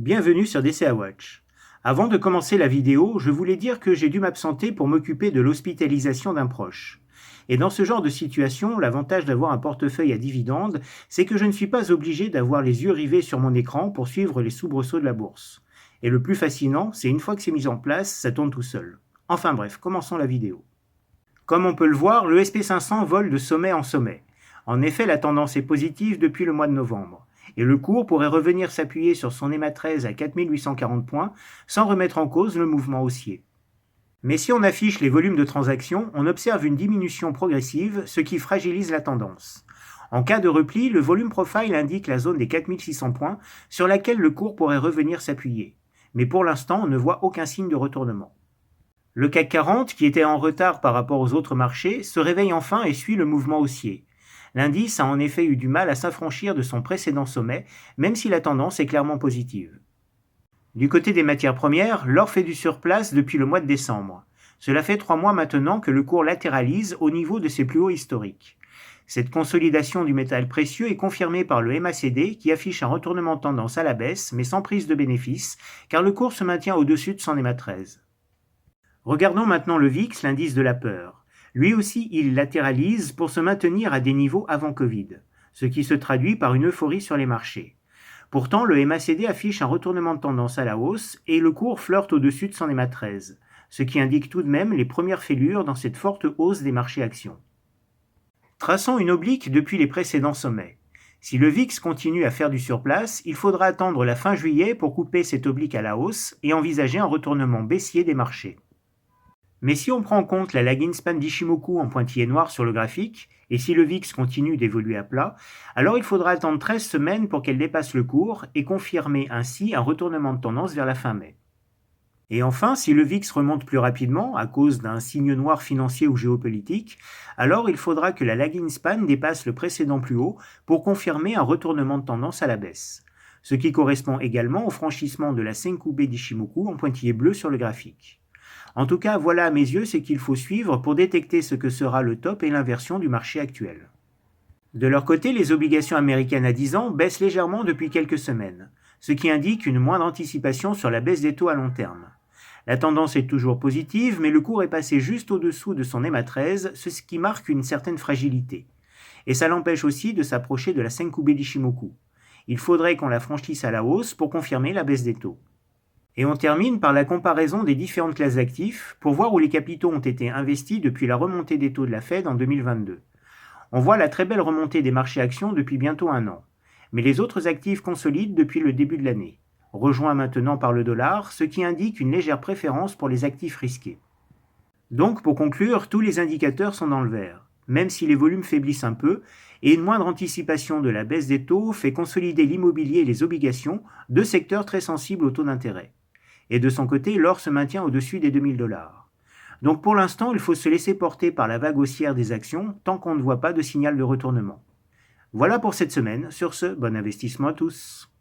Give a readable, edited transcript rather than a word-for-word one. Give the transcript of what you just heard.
Bienvenue sur DCA Watch. Avant de commencer la vidéo, je voulais dire que j'ai dû m'absenter pour m'occuper de l'hospitalisation d'un proche. Et dans ce genre de situation, l'avantage d'avoir un portefeuille à dividendes, c'est que je ne suis pas obligé d'avoir les yeux rivés sur mon écran pour suivre les soubresauts de la bourse. Et le plus fascinant, c'est une fois que c'est mis en place, ça tourne tout seul. Enfin bref, commençons la vidéo. Comme on peut le voir, le SP500 vole de sommet en sommet. En effet, la tendance est positive depuis le mois de novembre. Et le cours pourrait revenir s'appuyer sur son EMA 13 à 4840 points sans remettre en cause le mouvement haussier. Mais si on affiche les volumes de transactions, on observe une diminution progressive, ce qui fragilise la tendance. En cas de repli, le volume profile indique la zone des 4600 points sur laquelle le cours pourrait revenir s'appuyer. Mais pour l'instant, on ne voit aucun signe de retournement. Le CAC 40, qui était en retard par rapport aux autres marchés, se réveille enfin et suit le mouvement haussier. L'indice a en effet eu du mal à s'affranchir de son précédent sommet, même si la tendance est clairement positive. Du côté des matières premières, l'or fait du surplace depuis le mois de décembre. Cela fait 3 mois maintenant que le cours latéralise au niveau de ses plus hauts historiques. Cette consolidation du métal précieux est confirmée par le MACD qui affiche un retournement de tendance à la baisse, mais sans prise de bénéfice, car le cours se maintient au-dessus de son EMA 13. Regardons maintenant le VIX, l'indice de la peur. Lui aussi, il latéralise pour se maintenir à des niveaux avant Covid, ce qui se traduit par une euphorie sur les marchés. Pourtant, le MACD affiche un retournement de tendance à la hausse et le cours flirte au-dessus de son EMA 13, ce qui indique tout de même les premières fêlures dans cette forte hausse des marchés actions. Traçons une oblique depuis les précédents sommets. Si le VIX continue à faire du surplace, il faudra attendre la fin juillet pour couper cette oblique à la hausse et envisager un retournement baissier des marchés. Mais si on prend en compte la lagging span d'Ishimoku en pointillé noir sur le graphique, et si le VIX continue d'évoluer à plat, alors il faudra attendre 13 semaines pour qu'elle dépasse le cours et confirmer ainsi un retournement de tendance vers la fin mai. Et enfin, si le VIX remonte plus rapidement à cause d'un signe noir financier ou géopolitique, alors il faudra que la lagging span dépasse le précédent plus haut pour confirmer un retournement de tendance à la baisse, ce qui correspond également au franchissement de la Senkubei d'Ishimoku en pointillé bleu sur le graphique. En tout cas, voilà à mes yeux ce qu'il faut suivre pour détecter ce que sera le top et l'inversion du marché actuel. De leur côté, les obligations américaines à 10 ans baissent légèrement depuis quelques semaines, ce qui indique une moindre anticipation sur la baisse des taux à long terme. La tendance est toujours positive, mais le cours est passé juste au-dessous de son EMA 13, ce qui marque une certaine fragilité. Et ça l'empêche aussi de s'approcher de la Senkubei d'Ishimoku. Il faudrait qu'on la franchisse à la hausse pour confirmer la baisse des taux. Et on termine par la comparaison des différentes classes d'actifs pour voir où les capitaux ont été investis depuis la remontée des taux de la Fed en 2022. On voit la très belle remontée des marchés actions depuis bientôt un an, mais les autres actifs consolident depuis le début de l'année, rejoints maintenant par le dollar, ce qui indique une légère préférence pour les actifs risqués. Donc pour conclure, tous les indicateurs sont dans le vert, même si les volumes faiblissent un peu, et une moindre anticipation de la baisse des taux fait consolider l'immobilier et les obligations, deux secteurs très sensibles aux taux d'intérêt. Et de son côté, l'or se maintient au-dessus des 2000 $. Donc pour l'instant, il faut se laisser porter par la vague haussière des actions tant qu'on ne voit pas de signal de retournement. Voilà pour cette semaine. Sur ce, bon investissement à tous.